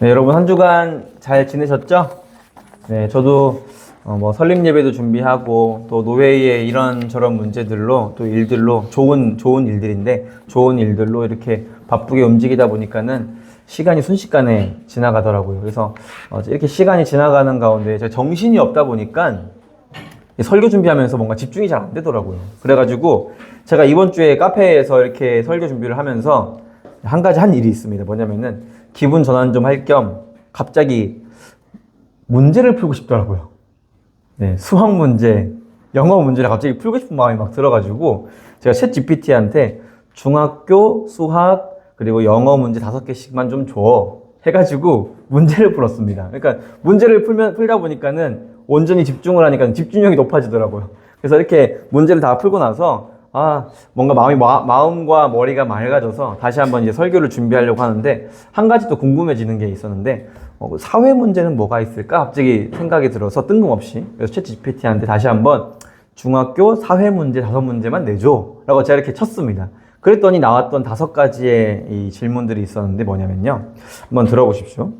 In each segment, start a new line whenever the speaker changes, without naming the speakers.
네, 여러분 한 주간 잘 지내셨죠? 네, 저도 설립 예배도 준비하고 또 노회의 이런저런 문제들로 또 일들로 좋은 일들인데 좋은 일들로 이렇게 바쁘게 움직이다 보니까는 시간이 순식간에 지나가더라고요. 그래서 이렇게 시간이 지나가는 가운데 제가 정신이 없다 보니까 설교 준비하면서 뭔가 집중이 잘 안 되더라고요. 그래가지고 제가 이번 주에 카페에서 이렇게 설교 준비를 하면서 한 가지 한 일이 있습니다. 뭐냐면은 기분 전환 좀 할 겸 갑자기 문제를 풀고 싶더라고요. 네, 수학 문제, 영어 문제를 갑자기 풀고 싶은 마음이 막 들어가지고 제가 챗 GPT한테 중학교 수학 그리고 영어 문제 5개씩만 좀 줘 해가지고 문제를 풀었습니다. 그러니까 문제를 풀다 보니까는 온전히 집중을 하니까 집중력이 높아지더라고요. 그래서 이렇게 문제를 다 풀고 나서 뭔가 마음과 머리가 맑아져서 다시 한번 이제 설교를 준비하려고 하는데 한 가지 또 궁금해지는 게 있었는데 사회 문제는 뭐가 있을까? 갑자기 생각이 들어서 뜬금없이 그래서 챗 GPT한테 다시 한번 중학교 사회 문제 5문제만 내줘 라고 제가 이렇게 쳤습니다. 그랬더니 나왔던 5가지의 이 질문들이 있었는데 뭐냐면요. 한번 들어보십시오.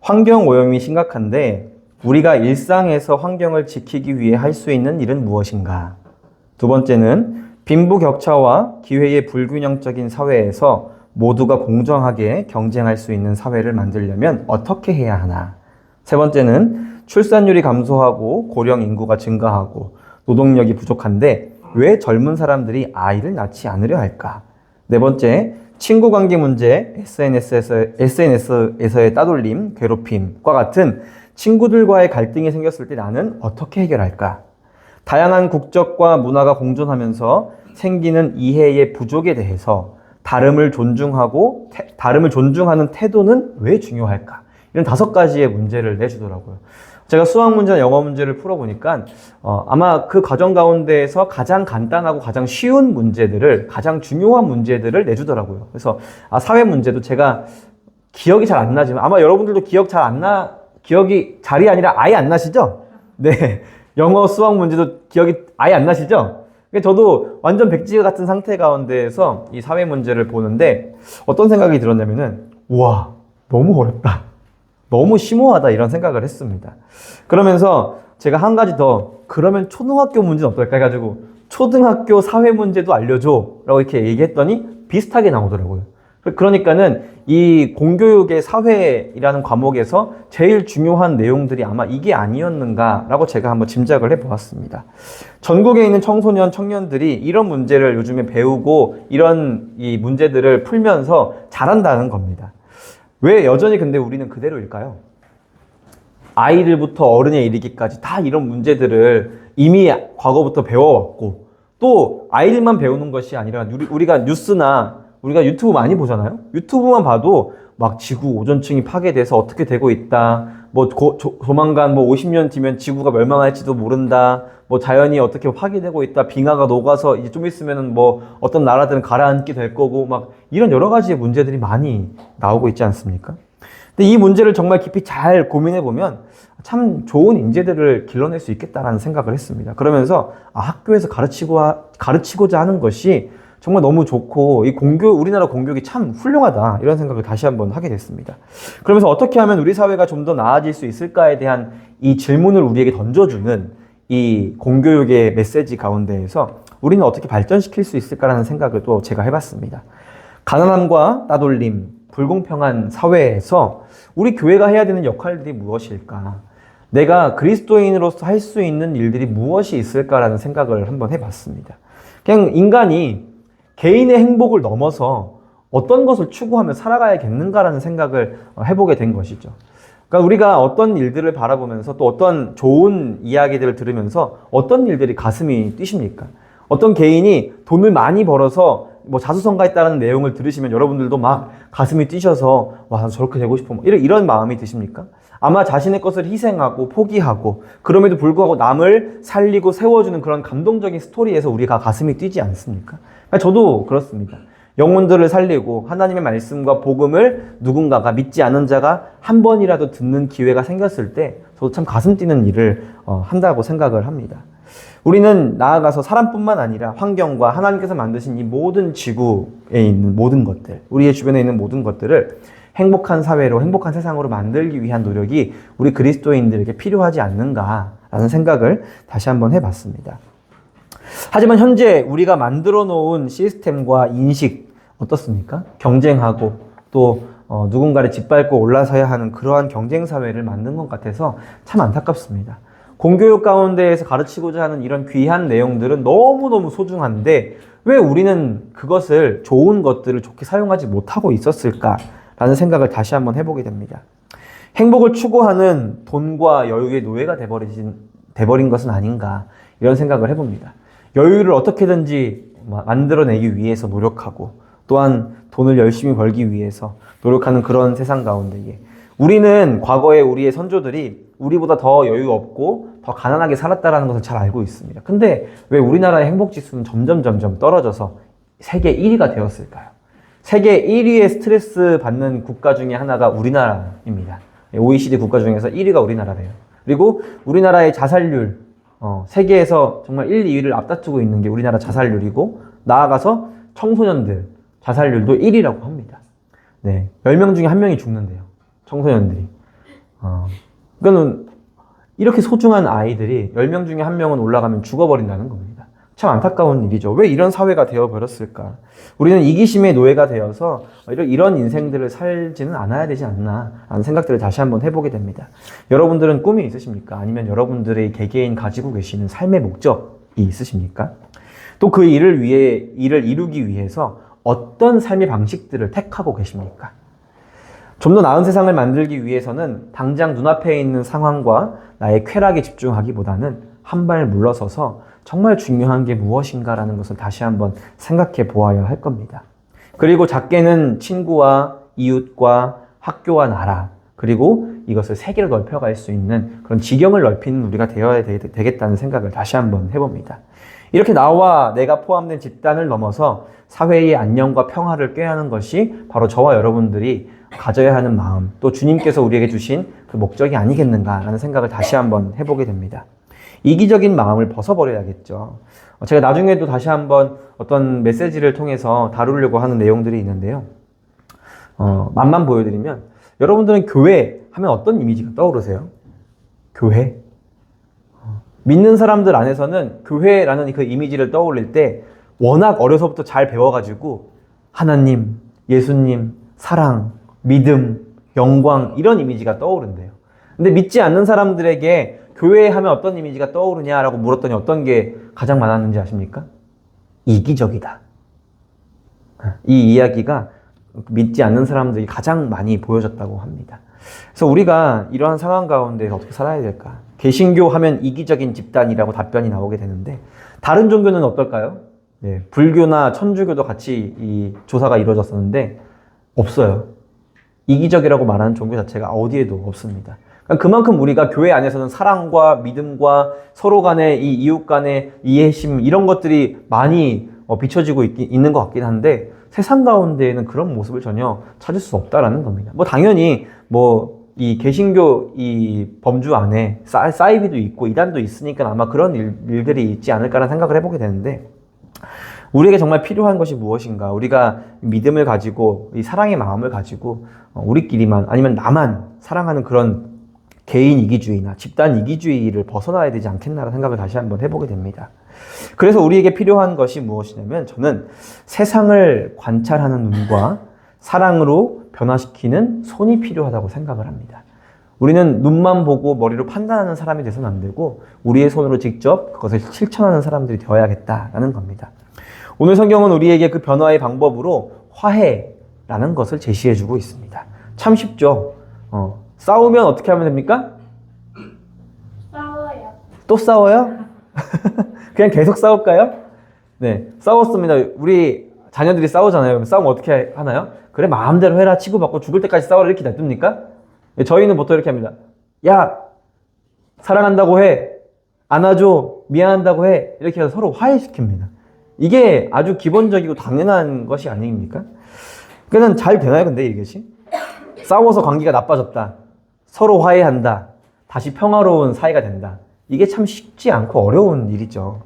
환경 오염이 심각한데 우리가 일상에서 환경을 지키기 위해 할 수 있는 일은 무엇인가? 두 번째는 빈부격차와 기회의 불균형적인 사회에서 모두가 공정하게 경쟁할 수 있는 사회를 만들려면 어떻게 해야 하나? 세 번째는 출산율이 감소하고 고령 인구가 증가하고 노동력이 부족한데 왜 젊은 사람들이 아이를 낳지 않으려 할까? 네 번째, 친구 관계 문제, SNS에서의 따돌림, 괴롭힘과 같은 친구들과의 갈등이 생겼을 때 나는 어떻게 해결할까? 다양한 국적과 문화가 공존하면서 생기는 이해의 부족에 대해서 다름을 존중하는 태도는 왜 중요할까? 이런 5가지의 문제를 내주더라고요. 제가 수학 문제나 영어 문제를 풀어보니까 아마 그 과정 가운데에서 가장 간단하고 가장 쉬운 문제들을 가장 중요한 문제들을 내주더라고요. 그래서 사회 문제도 제가 기억이 잘 안 나지만 아마 여러분들도 기억이 잘이 아니라 아예 안 나시죠? 네. 영어, 수학 문제도 기억이 아예 안 나시죠? 저도 완전 백지 같은 상태 가운데에서 이 사회 문제를 보는데 어떤 생각이 들었냐면은 우와, 너무 어렵다. 너무 심오하다 이런 생각을 했습니다. 그러면서 제가 한 가지 더 그러면 초등학교 문제는 어떨까 해가지고 초등학교 사회 문제도 알려줘 라고 이렇게 얘기했더니 비슷하게 나오더라고요. 그러니까는 이 공교육의 사회라는 과목에서 제일 중요한 내용들이 아마 이게 아니었는가라고 제가 한번 짐작을 해보았습니다. 전국에 있는 청소년, 청년들이 이런 문제를 요즘에 배우고 이런 이 문제들을 풀면서 잘한다는 겁니다. 왜 여전히 근데 우리는 그대로일까요? 아이들부터 어른에 이르기까지 다 이런 문제들을 이미 과거부터 배워왔고 또 아이들만 배우는 것이 아니라 우리가 뉴스나 우리가 유튜브 많이 보잖아요. 유튜브만 봐도 막 지구 오존층이 파괴돼서 어떻게 되고 있다. 조만간 50년 뒤면 지구가 멸망할지도 모른다. 자연이 어떻게 파괴되고 있다. 빙하가 녹아서 이제 좀 있으면은 어떤 나라들은 가라앉게 될 거고 막 이런 여러 가지의 문제들이 많이 나오고 있지 않습니까? 근데 이 문제를 정말 깊이 잘 고민해 보면 참 좋은 인재들을 길러낼 수 있겠다라는 생각을 했습니다. 그러면서 학교에서 가르치고자 하는 것이 정말 너무 좋고 우리나라 공교육이 참 훌륭하다 이런 생각을 다시 한번 하게 됐습니다. 그러면서 어떻게 하면 우리 사회가 좀 더 나아질 수 있을까에 대한 이 질문을 우리에게 던져주는 이 공교육의 메시지 가운데에서 우리는 어떻게 발전시킬 수 있을까라는 생각을 또 제가 해봤습니다. 가난함과 따돌림, 불공평한 사회에서 우리 교회가 해야 되는 역할들이 무엇일까? 내가 그리스도인으로서 할 수 있는 일들이 무엇이 있을까라는 생각을 한번 해봤습니다. 그냥 인간이 개인의 행복을 넘어서 어떤 것을 추구하며 살아가야겠는가라는 생각을 해보게 된 것이죠. 그러니까 우리가 어떤 일들을 바라보면서 또 어떤 좋은 이야기들을 들으면서 어떤 일들이 가슴이 뛰십니까? 어떤 개인이 돈을 많이 벌어서 자수성가했다는 내용을 들으시면 여러분들도 막 가슴이 뛰셔서 와, 저렇게 되고 싶어. 이런 마음이 드십니까? 아마 자신의 것을 희생하고 포기하고 그럼에도 불구하고 남을 살리고 세워주는 그런 감동적인 스토리에서 우리가 가슴이 뛰지 않습니까? 저도 그렇습니다. 영혼들을 살리고 하나님의 말씀과 복음을 누군가가 믿지 않은 자가 한 번이라도 듣는 기회가 생겼을 때 저도 참 가슴 뛰는 일을 한다고 생각을 합니다. 우리는 나아가서 사람뿐만 아니라 환경과 하나님께서 만드신 이 모든 지구에 있는 모든 것들, 우리의 주변에 있는 모든 것들을 행복한 사회로, 행복한 세상으로 만들기 위한 노력이 우리 그리스도인들에게 필요하지 않는가라는 생각을 다시 한번 해봤습니다. 하지만 현재 우리가 만들어 놓은 시스템과 인식 어떻습니까? 경쟁하고 또 누군가를 짓밟고 올라서야 하는 그러한 경쟁 사회를 만든 것 같아서 참 안타깝습니다. 공교육 가운데에서 가르치고자 하는 이런 귀한 내용들은 너무너무 소중한데 왜 우리는 그것을 좋은 것들을 좋게 사용하지 못하고 있었을까라는 생각을 다시 한번 해보게 됩니다. 행복을 추구하는 돈과 여유의 노예가 돼버린 것은 아닌가 이런 생각을 해봅니다. 여유를 어떻게든지 만들어내기 위해서 노력하고 또한 돈을 열심히 벌기 위해서 노력하는 그런 세상 가운데에 우리는 과거에 우리의 선조들이 우리보다 더 여유 없고 더 가난하게 살았다는 것을 잘 알고 있습니다. 근데 왜 우리나라의 행복 지수는 점점 떨어져서 세계 1위가 되었을까요? 세계 1위의 스트레스 받는 국가 중에 하나가 우리나라입니다. OECD 국가 중에서 1위가 우리나라래요. 그리고 우리나라의 자살률, 세계에서 정말 1, 2위를 앞다투고 있는 게 우리나라 자살률이고 나아가서 청소년들 자살률도 1위라고 합니다. 네, 10명 중에 1명이 죽는데요. 청소년들이. 그러니까는 이렇게 소중한 아이들이 10명 중에 1명은 올라가면 죽어버린다는 겁니다. 참 안타까운 일이죠. 왜 이런 사회가 되어버렸을까? 우리는 이기심의 노예가 되어서 이런 인생들을 살지는 않아야 되지 않나 라는 생각들을 다시 한번 해보게 됩니다. 여러분들은 꿈이 있으십니까? 아니면 여러분들의 개개인 가지고 계시는 삶의 목적이 있으십니까? 또 그 일을 이루기 위해서 어떤 삶의 방식들을 택하고 계십니까? 좀 더 나은 세상을 만들기 위해서는 당장 눈앞에 있는 상황과 나의 쾌락에 집중하기보다는 한 발 물러서서 정말 중요한 게 무엇인가라는 것을 다시 한번 생각해 보아야 할 겁니다. 그리고 작게는 친구와 이웃과 학교와 나라 그리고 이것을 세계로 넓혀갈 수 있는 그런 지경을 넓히는 우리가 되어야 되겠다는 생각을 다시 한번 해봅니다. 이렇게 나와 내가 포함된 집단을 넘어서 사회의 안녕과 평화를 꾀하는 것이 바로 저와 여러분들이 가져야 하는 마음, 또 주님께서 우리에게 주신 그 목적이 아니겠는가라는 생각을 다시 한번 해보게 됩니다. 이기적인 마음을 벗어버려야겠죠. 제가 나중에도 다시 한번 어떤 메시지를 통해서 다루려고 하는 내용들이 있는데요. 맛만 보여드리면 여러분들은 교회 하면 어떤 이미지가 떠오르세요? 교회? 믿는 사람들 안에서는 교회라는 그 이미지를 떠올릴 때 워낙 어려서부터 잘 배워가지고 하나님, 예수님, 사랑, 믿음, 영광 이런 이미지가 떠오른대요. 근데 믿지 않는 사람들에게 교회 하면 어떤 이미지가 떠오르냐라고 물었더니 어떤 게 가장 많았는지 아십니까? 이기적이다. 이 이야기가 믿지 않는 사람들이 가장 많이 보여졌다고 합니다. 그래서 우리가 이러한 상황 가운데 어떻게 살아야 될까? 개신교 하면 이기적인 집단이라고 답변이 나오게 되는데 다른 종교는 어떨까요? 네, 불교나 천주교도 같이 이 조사가 이루어졌었는데 없어요. 이기적이라고 말하는 종교 자체가 어디에도 없습니다. 그러니까 그만큼 우리가 교회 안에서는 사랑과 믿음과 서로 간의 이 이웃 간의 이해심 이런 것들이 많이 비춰지고 있는 것 같긴 한데 세상 가운데에는 그런 모습을 전혀 찾을 수 없다라는 겁니다. 당연히 이 개신교 이 범주 안에 사이비도 있고 이단도 있으니까 아마 그런 일들이 있지 않을까라는 생각을 해보게 되는데 우리에게 정말 필요한 것이 무엇인가? 우리가 믿음을 가지고 이 사랑의 마음을 가지고 우리끼리만 아니면 나만 사랑하는 그런 개인 이기주의나 집단 이기주의를 벗어나야 되지 않겠나라는 생각을 다시 한번 해보게 됩니다. 그래서 우리에게 필요한 것이 무엇이냐면 저는 세상을 관찰하는 눈과 사랑으로 변화시키는 손이 필요하다고 생각을 합니다. 우리는 눈만 보고 머리로 판단하는 사람이 돼서는 안 되고 우리의 손으로 직접 그것을 실천하는 사람들이 되어야겠다라는 겁니다. 오늘 성경은 우리에게 그 변화의 방법으로 화해라는 것을 제시해주고 있습니다. 참 쉽죠? 싸우면 어떻게 하면 됩니까?
싸워요.
또 싸워요? 그냥 계속 싸울까요? 네, 싸웠습니다. 우리 자녀들이 싸우잖아요. 그럼 싸우면 어떻게 하나요? 그래, 마음대로 해라, 치고받고 죽을 때까지 싸워라 이렇게 놔둡니까? 저희는 보통 이렇게 합니다. 야, 사랑한다고 해. 안아줘. 미안한다고 해. 이렇게 해서 서로 화해시킵니다. 이게 아주 기본적이고 당연한 것이 아닙니까? 그냥 잘 되나요, 근데 이것이? 싸워서 관계가 나빠졌다. 서로 화해한다. 다시 평화로운 사이가 된다. 이게 참 쉽지 않고 어려운 일이죠.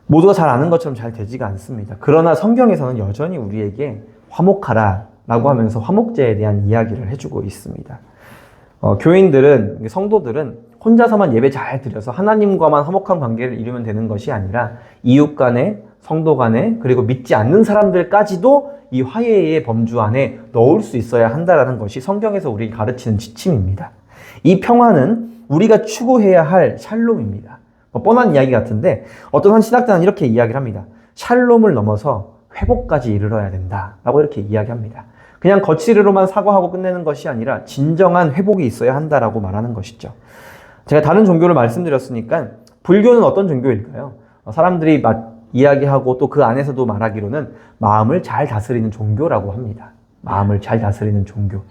모두가 잘 아는 것처럼 잘 되지가 않습니다. 그러나 성경에서는 여전히 우리에게 화목하라, 라고 하면서 화목제에 대한 이야기를 해주고 있습니다. 교인들은, 성도들은 혼자서만 예배 잘 드려서 하나님과만 화목한 관계를 이루면 되는 것이 아니라 이웃 간에, 성도 간에, 그리고 믿지 않는 사람들까지도 이 화해의 범주 안에 넣을 수 있어야 한다는 것이 성경에서 우리에게 가르치는 지침입니다. 이 평화는 우리가 추구해야 할 샬롬입니다. 뻔한 이야기 같은데 어떤 한 신학자는 이렇게 이야기를 합니다. 샬롬을 넘어서 회복까지 이르러야 된다라고 이렇게 이야기합니다. 그냥 거칠으로만 사과하고 끝내는 것이 아니라 진정한 회복이 있어야 한다라고 말하는 것이죠. 제가 다른 종교를 말씀드렸으니까 불교는 어떤 종교일까요? 사람들이 이야기하고 또 그 안에서도 말하기로는 마음을 잘 다스리는 종교라고 합니다. 마음을 잘 다스리는 종교.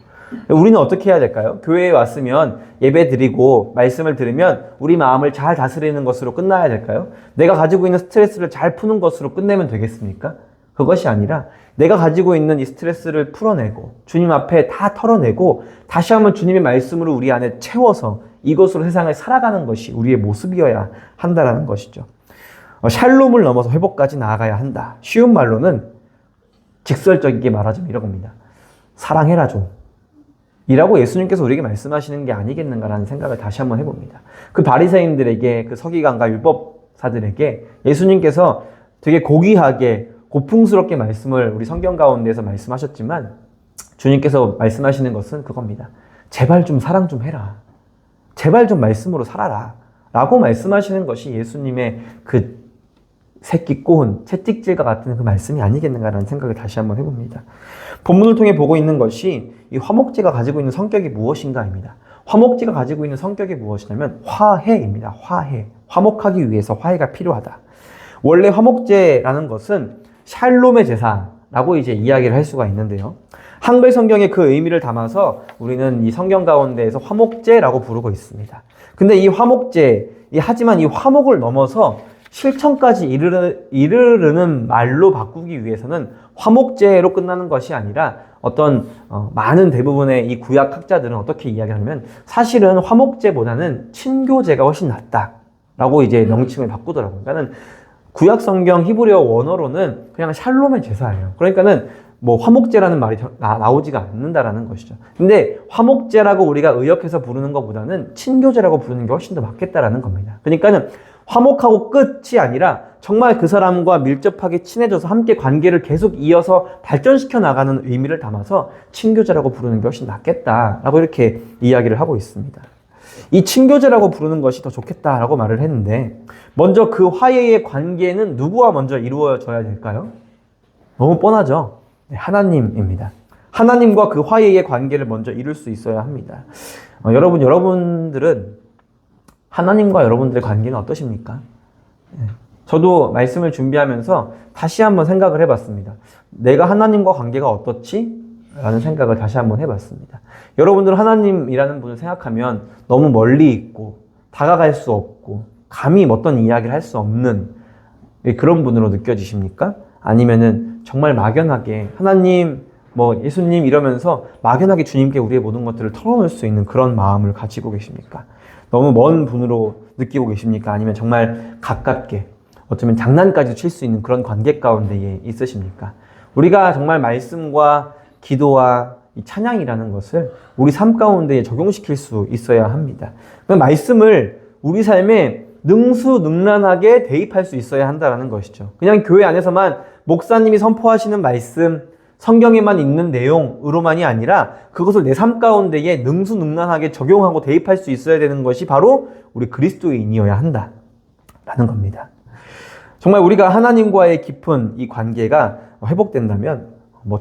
우리는 어떻게 해야 될까요? 교회에 왔으면 예배 드리고 말씀을 들으면 우리 마음을 잘 다스리는 것으로 끝나야 될까요? 내가 가지고 있는 스트레스를 잘 푸는 것으로 끝내면 되겠습니까? 그것이 아니라 내가 가지고 있는 이 스트레스를 풀어내고 주님 앞에 다 털어내고 다시 한번 주님의 말씀으로 우리 안에 채워서 이것으로 세상을 살아가는 것이 우리의 모습이어야 한다는 것이죠. 샬롬을 넘어서 회복까지 나아가야 한다. 쉬운 말로는 직설적이게 말하자면 이런 겁니다. 사랑해라 좀. 이라고 예수님께서 우리에게 말씀하시는 게 아니겠는가라는 생각을 다시 한번 해봅니다. 그 바리새인들에게, 그 서기관과 율법사들에게 예수님께서 되게 고귀하게 고풍스럽게 말씀을 우리 성경 가운데에서 말씀하셨지만 주님께서 말씀하시는 것은 그겁니다. 제발 좀 사랑 좀 해라. 제발 좀 말씀으로 살아라. 라고 말씀하시는 것이 예수님의 그 새끼 꼬은 채찍질과 같은 그 말씀이 아니겠는가라는 생각을 다시 한번 해봅니다. 본문을 통해 보고 있는 것이 이 화목제가 가지고 있는 성격이 무엇인가입니다. 화목제가 가지고 있는 성격이 무엇이냐면 화해입니다. 화해. 화목하기 위해서 화해가 필요하다. 원래 화목제라는 것은 샬롬의 제사라고 이제 이야기를 할 수가 있는데요. 한글 성경에 그 의미를 담아서 우리는 이 성경 가운데에서 화목제라고 부르고 있습니다. 근데 이 화목제, 하지만 이 화목을 넘어서 실천까지 이르르는 말로 바꾸기 위해서는 화목제로 끝나는 것이 아니라 어떤 많은 대부분의 이 구약학자들은 어떻게 이야기하냐면 사실은 화목제보다는 친교제가 훨씬 낫다라고 이제 명칭을 바꾸더라고요. 그러니까는 구약 성경 히브리어 원어로는 그냥 샬롬의 제사예요. 그러니까는 뭐 화목제라는 말이 나오지가 않는다라는 것이죠. 근데 화목제라고 우리가 의역해서 부르는 것보다는 친교제라고 부르는 게 훨씬 더 맞겠다라는 겁니다. 그러니까는 화목하고 끝이 아니라 정말 그 사람과 밀접하게 친해져서 함께 관계를 계속 이어서 발전시켜 나가는 의미를 담아서 친교제라고 부르는 게 훨씬 낫겠다라고 이렇게 이야기를 하고 있습니다. 이 친교제라고 부르는 것이 더 좋겠다라고 말을 했는데 먼저 그 화해의 관계는 누구와 먼저 이루어져야 될까요? 너무 뻔하죠. 하나님입니다. 하나님과 그 화해의 관계를 먼저 이룰 수 있어야 합니다. 여러분들은 하나님과 여러분들의 관계는 어떠십니까? 저도 말씀을 준비하면서 다시 한번 생각을 해봤습니다. 내가 하나님과 관계가 어떻지? 라는 생각을 다시 한번 해봤습니다. 여러분들은 하나님이라는 분을 생각하면 너무 멀리 있고 다가갈 수 없고 감히 어떤 이야기를 할 수 없는 그런 분으로 느껴지십니까? 아니면은 정말 막연하게 하나님, 예수님 이러면서 막연하게 주님께 우리의 모든 것들을 털어놓을 수 있는 그런 마음을 가지고 계십니까? 너무 먼 분으로 느끼고 계십니까? 아니면 정말 가깝게 어쩌면 장난까지 칠 수 있는 그런 관계 가운데에 있으십니까? 우리가 정말 말씀과 기도와 이 찬양이라는 것을 우리 삶 가운데에 적용시킬 수 있어야 합니다. 그 말씀을 우리 삶에 능수능란하게 대입할 수 있어야 한다는 것이죠. 그냥 교회 안에서만 목사님이 선포하시는 말씀, 성경에만 있는 내용으로만이 아니라 그것을 내 삶 가운데에 능수능란하게 적용하고 대입할 수 있어야 되는 것이 바로 우리 그리스도인이어야 한다라는 겁니다. 정말 우리가 하나님과의 깊은 이 관계가 회복된다면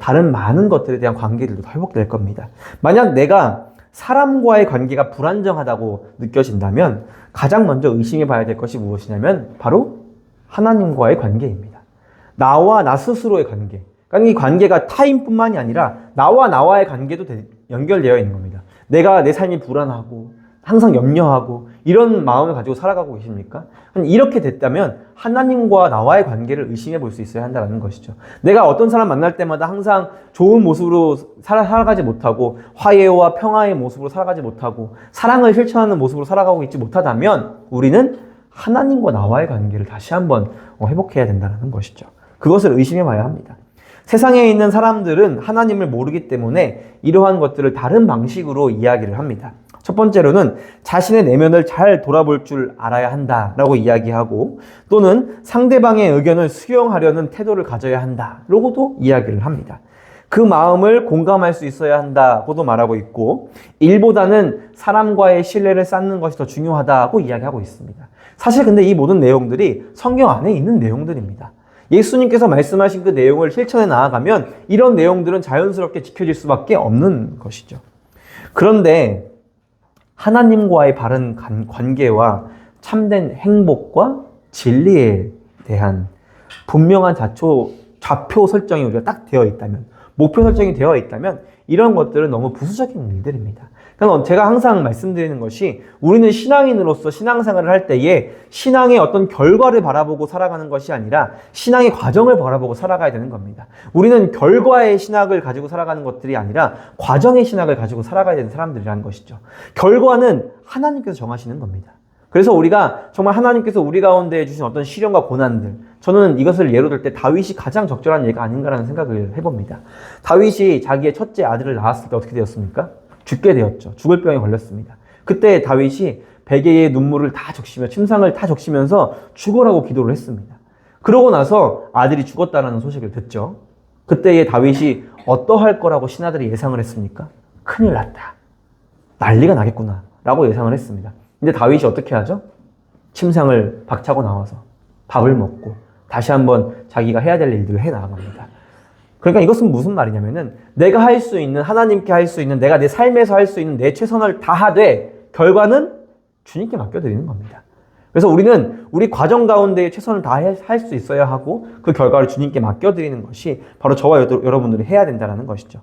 다른 많은 것들에 대한 관계들도 회복될 겁니다. 만약 내가 사람과의 관계가 불안정하다고 느껴진다면 가장 먼저 의심해 봐야 될 것이 무엇이냐면 바로 하나님과의 관계입니다. 나와 나 스스로의 관계. 그러니까 이 관계가 타인뿐만이 아니라 나와의 관계도 연결되어 있는 겁니다. 내가 내 삶이 불안하고 항상 염려하고 이런 마음을 가지고 살아가고 계십니까? 이렇게 됐다면 하나님과 나와의 관계를 의심해 볼 수 있어야 한다는 것이죠. 내가 어떤 사람 만날 때마다 항상 좋은 모습으로 살아가지 못하고 화해와 평화의 모습으로 살아가지 못하고 사랑을 실천하는 모습으로 살아가고 있지 못하다면 우리는 하나님과 나와의 관계를 다시 한번 회복해야 된다는 것이죠. 그것을 의심해 봐야 합니다. 세상에 있는 사람들은 하나님을 모르기 때문에 이러한 것들을 다른 방식으로 이야기를 합니다. 첫 번째로는 자신의 내면을 잘 돌아볼 줄 알아야 한다라고 이야기하고, 또는 상대방의 의견을 수용하려는 태도를 가져야 한다라고도 이야기를 합니다. 그 마음을 공감할 수 있어야 한다고도 말하고 있고, 일보다는 사람과의 신뢰를 쌓는 것이 더 중요하다고 이야기하고 있습니다. 사실 근데 이 모든 내용들이 성경 안에 있는 내용들입니다. 예수님께서 말씀하신 그 내용을 실천해 나아가면 이런 내용들은 자연스럽게 지켜질 수밖에 없는 것이죠. 그런데 하나님과의 바른 관계와 참된 행복과 진리에 대한 분명한 좌표 설정이 우리가 딱 되어 있다면, 목표 설정이 되어 있다면 이런 것들은 너무 부수적인 일들입니다. 그러니까 제가 항상 말씀드리는 것이, 우리는 신앙인으로서 신앙생활을 할 때에 신앙의 어떤 결과를 바라보고 살아가는 것이 아니라 신앙의 과정을 바라보고 살아가야 되는 겁니다. 우리는 결과의 신학을 가지고 살아가는 것들이 아니라 과정의 신학을 가지고 살아가야 되는 사람들이라는 것이죠. 결과는 하나님께서 정하시는 겁니다. 그래서 우리가 정말 하나님께서 우리 가운데 주신 어떤 시련과 고난들, 저는 이것을 예로 들 때 다윗이 가장 적절한 예가 아닌가라는 생각을 해봅니다. 다윗이 자기의 첫째 아들을 낳았을 때 어떻게 되었습니까? 죽게 되었죠. 죽을 병에 걸렸습니다. 그때 다윗이 베개에 눈물을 다 적시며 침상을 다 적시면서 죽으라고 기도를 했습니다. 그러고 나서 아들이 죽었다는 소식을 듣죠. 그때의 다윗이 어떠할 거라고 신하들이 예상을 했습니까? 큰일 났다, 난리가 나겠구나 라고 예상을 했습니다. 근데 다윗이 어떻게 하죠? 침상을 박차고 나와서 밥을 먹고 다시 한번 자기가 해야 될 일들을 해 나아갑니다. 그러니까 이것은 무슨 말이냐면은, 내가 할 수 있는, 하나님께 할 수 있는, 내가 내 삶에서 할 수 있는 내 최선을 다하되 결과는 주님께 맡겨드리는 겁니다. 그래서 우리는 우리 과정 가운데 최선을 다할 수 있어야 하고, 그 결과를 주님께 맡겨드리는 것이 바로 저와 여러분들이 해야 된다는 것이죠.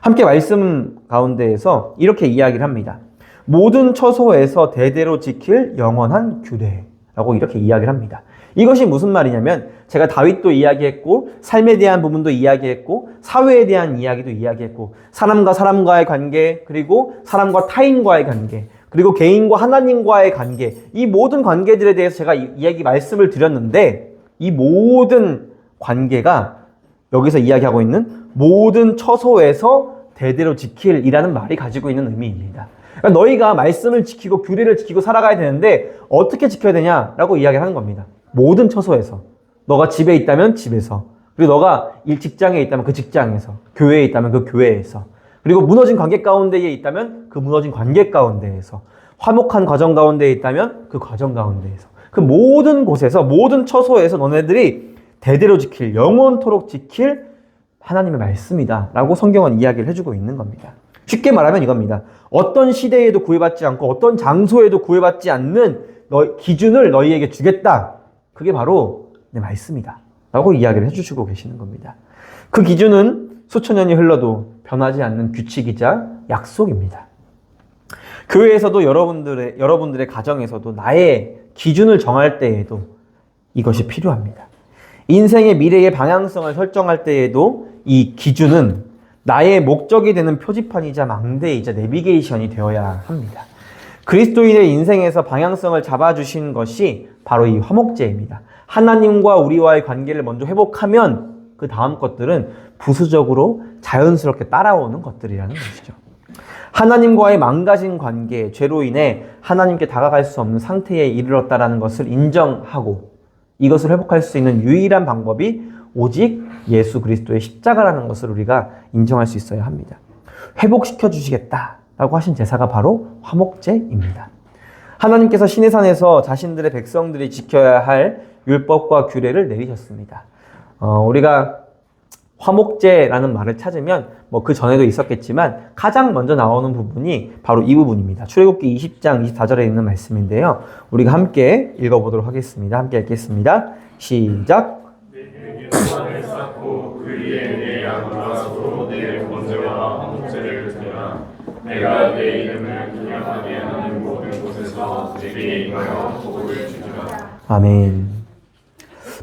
함께 말씀 가운데에서 이렇게 이야기를 합니다. 모든 처소에서 대대로 지킬 영원한 규례라고 이렇게 이야기를 합니다. 이것이 무슨 말이냐면, 제가 다윗도 이야기했고, 삶에 대한 부분도 이야기했고, 사회에 대한 이야기도 이야기했고, 사람과 사람과의 관계, 그리고 사람과 타인과의 관계, 그리고 개인과 하나님과의 관계, 이 모든 관계들에 대해서 제가 말씀을 드렸는데, 이 모든 관계가 여기서 이야기하고 있는 모든 처소에서 대대로 지킬이라는 말이 가지고 있는 의미입니다. 그러니까 너희가 말씀을 지키고 규례를 지키고 살아가야 되는데 어떻게 지켜야 되냐라고 이야기를 하는 겁니다. 모든 처소에서. 너가 집에 있다면 집에서, 그리고 너가 직장에 있다면 그 직장에서, 교회에 있다면 그 교회에서, 그리고 무너진 관계 가운데에 있다면 그 무너진 관계 가운데에서, 화목한 과정 가운데에 있다면 그 과정 가운데에서, 그 모든 곳에서, 모든 처소에서 너네들이 대대로 지킬, 영원토록 지킬 하나님의 말씀이다 라고 성경은 이야기를 해주고 있는 겁니다. 쉽게 말하면 이겁니다. 어떤 시대에도 구애받지 않고 어떤 장소에도 구애받지 않는 기준을 너희에게 주겠다. 그게 바로 내 말씀이다 라고 이야기를 해주시고 계시는 겁니다. 그 기준은 수천 년이 흘러도 변하지 않는 규칙이자 약속입니다. 교회에서도 여러분들의 가정에서도 나의 기준을 정할 때에도 이것이 필요합니다. 인생의 미래의 방향성을 설정할 때에도 이 기준은 나의 목적이 되는 표지판이자 망대이자 내비게이션이 되어야 합니다. 그리스도인의 인생에서 방향성을 잡아주신 것이 바로 이 화목제입니다. 하나님과 우리와의 관계를 먼저 회복하면 그 다음 것들은 부수적으로 자연스럽게 따라오는 것들이라는 것이죠. 하나님과의 망가진 관계, 죄로 인해 하나님께 다가갈 수 없는 상태에 이르렀다는 것을 인정하고, 이것을 회복할 수 있는 유일한 방법이 오직 예수 그리스도의 십자가라는 것을 우리가 인정할 수 있어야 합니다. 회복시켜 주시겠다라고 하신 제사가 바로 화목제입니다. 하나님께서 시내산에서 자신들의 백성들이 지켜야 할 율법과 규례를 내리셨습니다. 우리가 화목제라는 말을 찾으면 그 전에도 있었겠지만 가장 먼저 나오는 부분이 바로 이 부분입니다. 출애굽기 20장 24절에 있는 말씀인데요. 우리가 함께 읽어보도록 하겠습니다. 함께 읽겠습니다. 시작.
내 쌓고 그 위에 내 양과 소 내 번제와 화목제를 드리라. 내가 내 이름을 기념하게 하는 모든 곳에서 내게 인하여 복을 주리라.
아멘.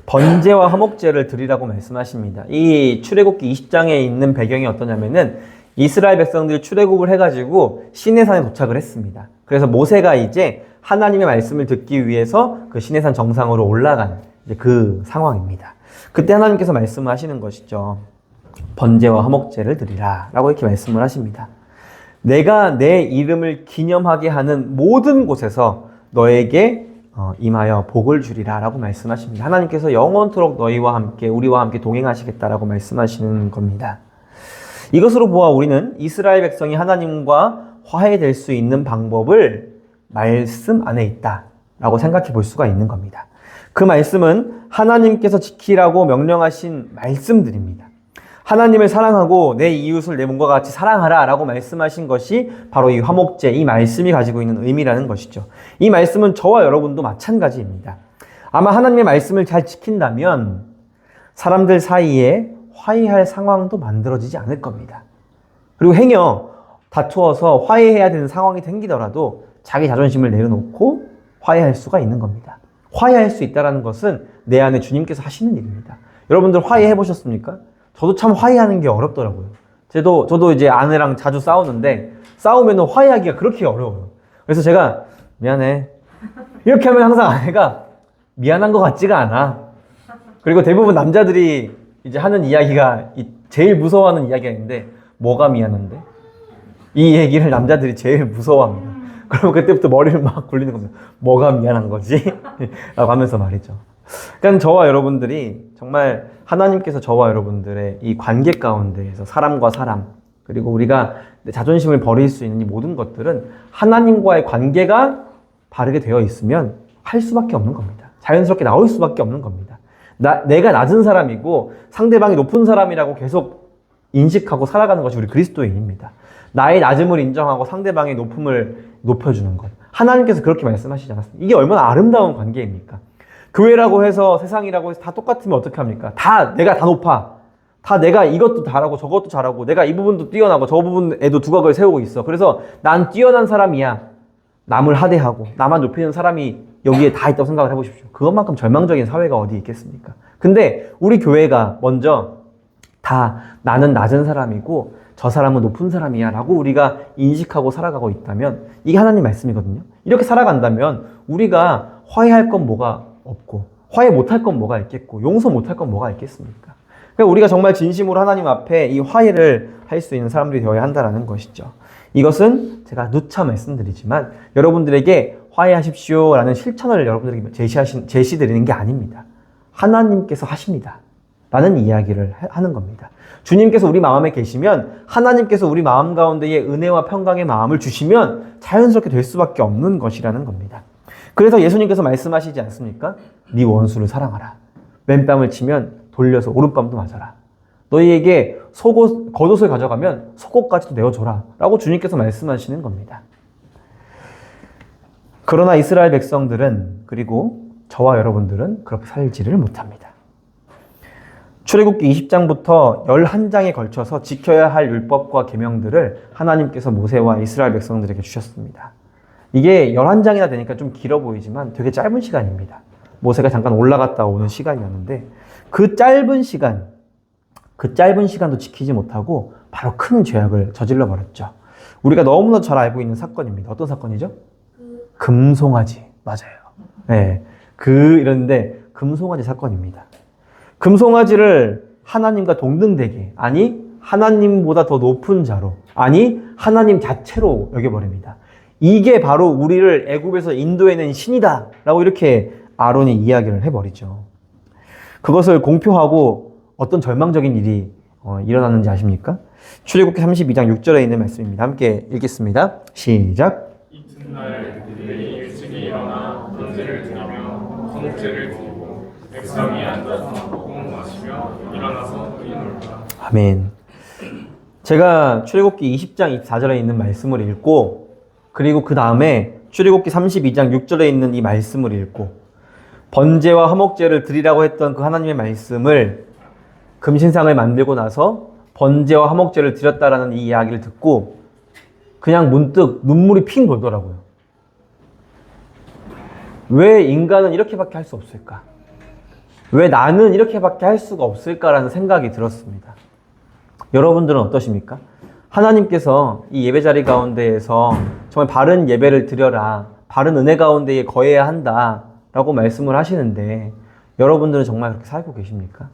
번제와 화목제를 드리라고 말씀하십니다. 이 출애굽기 20장에 있는 배경이 어떠냐면은 이스라엘 백성들이 출애굽을 해가지고 시내산에 도착을 했습니다. 그래서 모세가 이제 하나님의 말씀을 듣기 위해서 그 시내산 정상으로 올라간 이제 그 상황입니다. 그때 하나님께서 말씀하시는 것이죠. 번제와 화목제를 드리라 라고 이렇게 말씀을 하십니다. 내가 내 이름을 기념하게 하는 모든 곳에서 너에게 임하여 복을 주리라 라고 말씀하십니다. 하나님께서 영원토록 너희와 함께 우리와 함께 동행하시겠다라고 말씀하시는 겁니다. 이것으로 보아 우리는 이스라엘 백성이 하나님과 화해될 수 있는 방법을 말씀 안에 있다라고 생각해 볼 수가 있는 겁니다. 그 말씀은 하나님께서 지키라고 명령하신 말씀들입니다. 하나님을 사랑하고 내 이웃을 내 몸과 같이 사랑하라 라고 말씀하신 것이 바로 이 화목제, 이 말씀이 가지고 있는 의미라는 것이죠. 이 말씀은 저와 여러분도 마찬가지입니다. 아마 하나님의 말씀을 잘 지킨다면 사람들 사이에 화해할 상황도 만들어지지 않을 겁니다. 그리고 행여 다투어서 화해해야 되는 상황이 생기더라도 자기 자존심을 내려놓고 화해할 수가 있는 겁니다. 화해할 수 있다는 것은 내 안에 주님께서 하시는 일입니다. 여러분들 화해해 보셨습니까? 저도 참 화해하는 게 어렵더라고요. 저도 이제 아내랑 자주 싸우는데 싸우면 화해하기가 그렇게 어려워요. 그래서 제가 미안해 이렇게 하면 항상 아내가 미안한 것 같지가 않아. 그리고 대부분 남자들이 이제 하는 이야기가 제일 무서워하는 이야기가 있는데 뭐가 미안한데? 이 얘기를 남자들이 제일 무서워합니다. 그러면 그때부터 머리를 막 굴리는 겁니다. 뭐가 미안한 거지? 라고 하면서 말이죠. 그러니까 저와 여러분들이 정말 하나님께서 저와 여러분들의 이 관계 가운데에서 사람과 사람 그리고 우리가 자존심을 버릴 수 있는 이 모든 것들은 하나님과의 관계가 바르게 되어 있으면 할 수밖에 없는 겁니다. 자연스럽게 나올 수밖에 없는 겁니다. 내가 낮은 사람이고 상대방이 높은 사람이라고 계속 인식하고 살아가는 것이 우리 그리스도인입니다. 나의 낮음을 인정하고 상대방의 높음을 높여주는 것. 하나님께서 그렇게 말씀하시지 않았습니까? 이게 얼마나 아름다운 관계입니까? 교회라고 해서 세상이라고 해서 다 똑같으면 어떻게 합니까? 내가 다 높아. 내가 이것도 잘하고 저것도 잘하고 내가 이 부분도 뛰어나고 저 부분에도 두각을 세우고 있어. 그래서 난 뛰어난 사람이야. 남을 하대하고 나만 높이는 사람이 여기에 다 있다고 생각을 해보십시오. 그것만큼 절망적인 사회가 어디 있겠습니까? 근데 우리 교회가 먼저 나는 낮은 사람이고 저 사람은 높은 사람이야 라고 우리가 인식하고 살아가고 있다면 이게 하나님 말씀이거든요. 이렇게 살아간다면 우리가 화해할 건 뭐가 없고 화해 못할 건 뭐가 있겠고 용서 못할 건 뭐가 있겠습니까? 그러니까 우리가 정말 진심으로 하나님 앞에 이 화해를 할 수 있는 사람들이 되어야 한다는 것이죠. 이것은 제가 누차 말씀드리지만 여러분들에게 화해하십시오 라는 실천을 여러분들에게 제시드리는 게 아닙니다. 하나님께서 하십니다 라는 이야기를 하는 겁니다. 주님께서 우리 마음에 계시면 하나님께서 우리 마음 가운데에 은혜와 평강의 마음을 주시면 자연스럽게 될 수밖에 없는 것이라는 겁니다. 그래서 예수님께서 말씀하시지 않습니까? 네 원수를 사랑하라. 맨뺨을 치면 돌려서 오른뺨도 맞아라. 너희에게 겉옷을 가져가면 속옷까지도 내어줘라 라고 주님께서 말씀하시는 겁니다. 그러나 이스라엘 백성들은 그리고 저와 여러분들은 그렇게 살지를 못합니다. 출애굽기 20장부터 11장에 걸쳐서 지켜야 할 율법과 계명들을 하나님께서 모세와 이스라엘 백성들에게 주셨습니다. 이게 11장이나 되니까 좀 길어 보이지만 되게 짧은 시간입니다. 모세가 잠깐 올라갔다 오는 시간이었는데 그 짧은 시간도 지키지 못하고 바로 큰 죄악을 저질러 버렸죠. 우리가 너무나 잘 알고 있는 사건입니다. 어떤 사건이죠? 금송아지. 맞아요. 네. 이런데 금송아지 사건입니다. 금송아지를 하나님과 동등되게, 아니 하나님보다 더 높은 자로, 아니 하나님 자체로 여겨버립니다. 이게 바로 우리를 애굽에서 인도해낸 신이다 라고 이렇게 아론이 이야기를 해버리죠. 그것을 공표하고 어떤 절망적인 일이 일어났는지 아십니까? 출애굽기 32장 6절에 있는 말씀입니다. 함께 읽겠습니다. 시작.
이튿날 그들이 일찍이 일어나 번제를 드리며 화목제를 드리고 백성이 앉아서 먹고 마시며 일어나서 뛰놀더라.
아멘. 제가 출애굽기 20장 24절에 있는 말씀을 읽고 그리고 그 다음에 출애굽기 32장 6절에 있는 이 말씀을 읽고 번제와 화목제를 드리라고 했던 그 하나님의 말씀을 금신상을 만들고 나서 번제와 화목제를 드렸다라는 이 이야기를 듣고 그냥 문득 눈물이 핑 돌더라고요. 왜 인간은 이렇게밖에 할 수 없을까? 왜 나는 이렇게밖에 할 수가 없을까라는 생각이 들었습니다. 여러분들은 어떠십니까? 하나님께서 이 예배 자리 가운데에서 정말 바른 예배를 드려라, 바른 은혜 가운데에 거해야 한다 라고 말씀을 하시는데 여러분들은 정말 그렇게 살고 계십니까?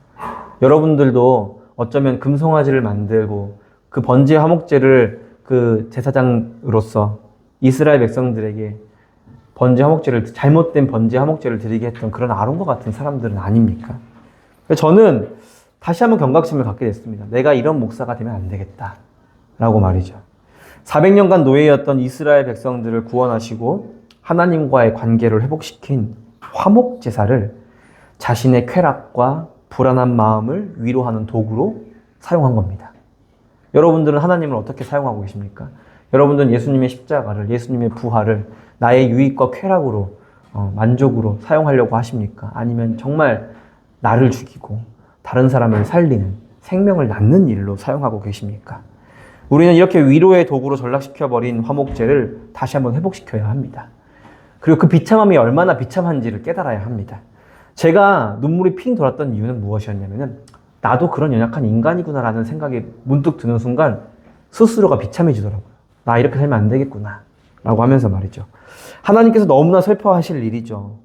여러분들도 어쩌면 금송아지를 만들고 그 번제 화목제를 그 제사장으로서 이스라엘 백성들에게 잘못된 번제 화목제를 드리게 했던 그런 아론과 같은 사람들은 아닙니까? 저는 다시 한번 경각심을 갖게 됐습니다. 내가 이런 목사가 되면 안 되겠다 라고 말이죠. 400년간 노예였던 이스라엘 백성들을 구원하시고 하나님과의 관계를 회복시킨 화목제사를 자신의 쾌락과 불안한 마음을 위로하는 도구로 사용한 겁니다. 여러분들은 하나님을 어떻게 사용하고 계십니까? 여러분들은 예수님의 십자가를, 예수님의 부활을 나의 유익과 쾌락으로, 만족으로 사용하려고 하십니까? 아니면 정말 나를 죽이고 다른 사람을 살리는, 생명을 낳는 일로 사용하고 계십니까? 우리는 이렇게 위로의 도구로 전락시켜버린 화목제를 다시 한번 회복시켜야 합니다. 그리고 그 비참함이 얼마나 비참한지를 깨달아야 합니다. 제가 눈물이 핑 돌았던 이유는 무엇이었냐면은 나도 그런 연약한 인간이구나라는 생각이 문득 드는 순간 스스로가 비참해지더라고요. 나 이렇게 살면 안 되겠구나 라고 하면서 말이죠. 하나님께서 너무나 슬퍼하실 일이죠.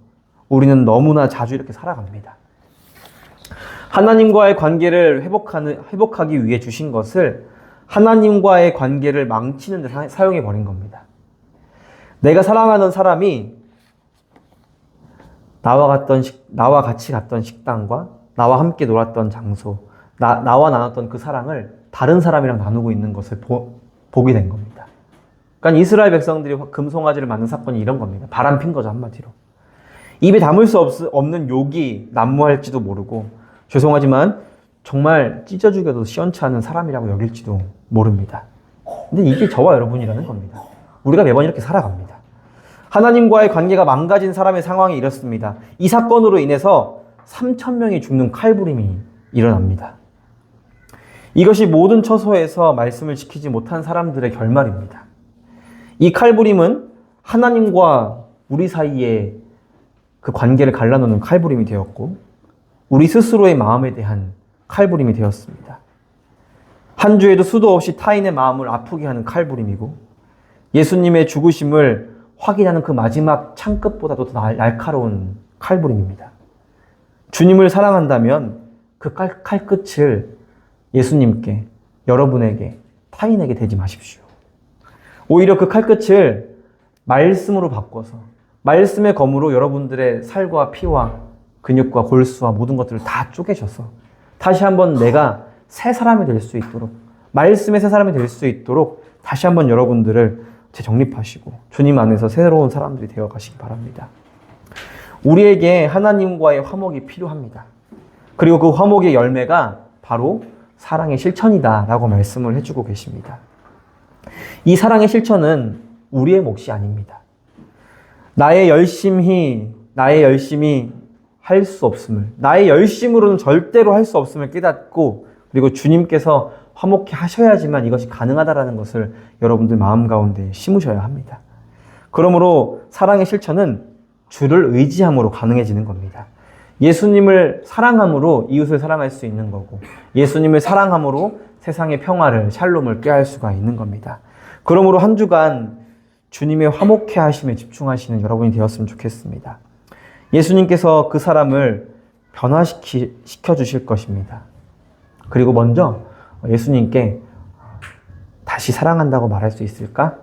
우리는 너무나 자주 이렇게 살아갑니다. 하나님과의 관계를 회복하기 위해 주신 것을 하나님과의 관계를 망치는 데 사용해 버린 겁니다. 내가 사랑하는 사람이 나와 같이 갔던 식당과 나와 함께 놀았던 장소, 나와 나눴던 그 사랑을 다른 사람이랑 나누고 있는 것을 보게 된 겁니다. 그러니까 이스라엘 백성들이 금송아지를 만든 사건이 이런 겁니다. 바람 핀 거죠, 한마디로. 입에 담을 수 없는 욕이 난무할지도 모르고 죄송하지만 정말 찢어 죽여도 시원치 않은 사람이라고 여길지도 모릅니다. 근데 이게 저와 여러분이라는 겁니다. 우리가 매번 이렇게 살아갑니다. 하나님과의 관계가 망가진 사람의 상황이 이렇습니다. 이 사건으로 인해서 3,000명이 죽는 칼부림이 일어납니다. 이것이 모든 처소에서 말씀을 지키지 못한 사람들의 결말입니다. 이 칼부림은 하나님과 우리 사이에 그 관계를 갈라놓는 칼부림이 되었고 우리 스스로의 마음에 대한 칼부림이 되었습니다. 한 주에도 수도 없이 타인의 마음을 아프게 하는 칼부림이고 예수님의 죽으심을 확인하는 그 마지막 창끝보다도 더 날카로운 칼부림입니다. 주님을 사랑한다면 그 칼끝을 예수님께, 여러분에게, 타인에게 대지 마십시오. 오히려 그 칼끝을 말씀으로 바꿔서 말씀의 검으로 여러분들의 살과 피와 근육과 골수와 모든 것들을 다 쪼개셔서 다시 한번 내가 새 사람이 될 수 있도록, 말씀의 새 사람이 될 수 있도록 다시 한번 여러분들을 재정립하시고 주님 안에서 새로운 사람들이 되어 가시기 바랍니다. 우리에게 하나님과의 화목이 필요합니다. 그리고 그 화목의 열매가 바로 사랑의 실천이다 라고 말씀을 해주고 계십니다. 이 사랑의 실천은 우리의 몫이 아닙니다. 나의 열심히 할 수 없음을, 나의 열심으로는 절대로 할 수 없음을 깨닫고 그리고 주님께서 화목해 하셔야지만 이것이 가능하다라는 것을 여러분들 마음 가운데 심으셔야 합니다. 그러므로 사랑의 실천은 주를 의지함으로 가능해지는 겁니다. 예수님을 사랑함으로 이웃을 사랑할 수 있는 거고 예수님을 사랑함으로 세상의 평화를, 샬롬을 꾀할 수가 있는 겁니다. 그러므로 한 주간 주님의 화목해 하심에 집중하시는 여러분이 되었으면 좋겠습니다. 예수님께서 그 사람을 변화시켜 주실 것입니다. 그리고 먼저 예수님께 다시 사랑한다고 말할 수 있을까?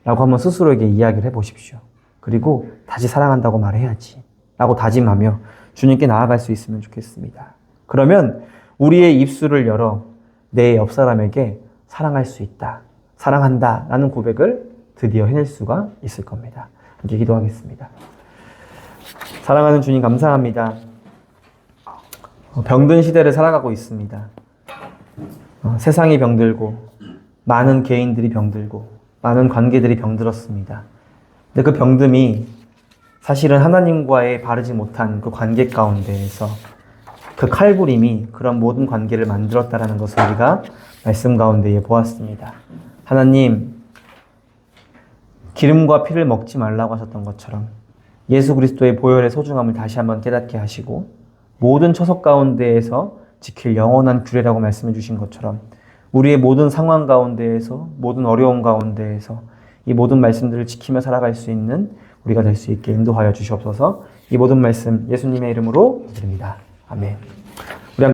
라고 한번 스스로에게 이야기를 해보십시오. 그리고 다시 사랑한다고 말해야지 라고 다짐하며 주님께 나아갈 수 있으면 좋겠습니다. 그러면 우리의 입술을 열어 내 옆 사람에게 사랑할 수 있다, 사랑한다 라는 고백을 드디어 해낼 수가 있을 겁니다. 함께 기도하겠습니다. 사랑하는 주님 감사합니다. 병든 시대를 살아가고 있습니다. 세상이 병들고 많은 개인들이 병들고 많은 관계들이 병들었습니다. 근데 그 병듦이 사실은 하나님과의 바르지 못한 그 관계 가운데에서 그 칼부림이 그런 모든 관계를 만들었다라는 것을 우리가 말씀 가운데에 보았습니다. 하나님, 기름과 피를 먹지 말라고 하셨던 것처럼 예수 그리스도의 보혈의 소중함을 다시 한번 깨닫게 하시고 모든 처석 가운데에서 지킬 영원한 규례라고 말씀해 주신 것처럼 우리의 모든 상황 가운데에서 모든 어려움 가운데에서 이 모든 말씀들을 지키며 살아갈 수 있는 우리가 될 수 있게 인도하여 주시옵소서. 이 모든 말씀 예수님의 이름으로 드립니다. 아멘.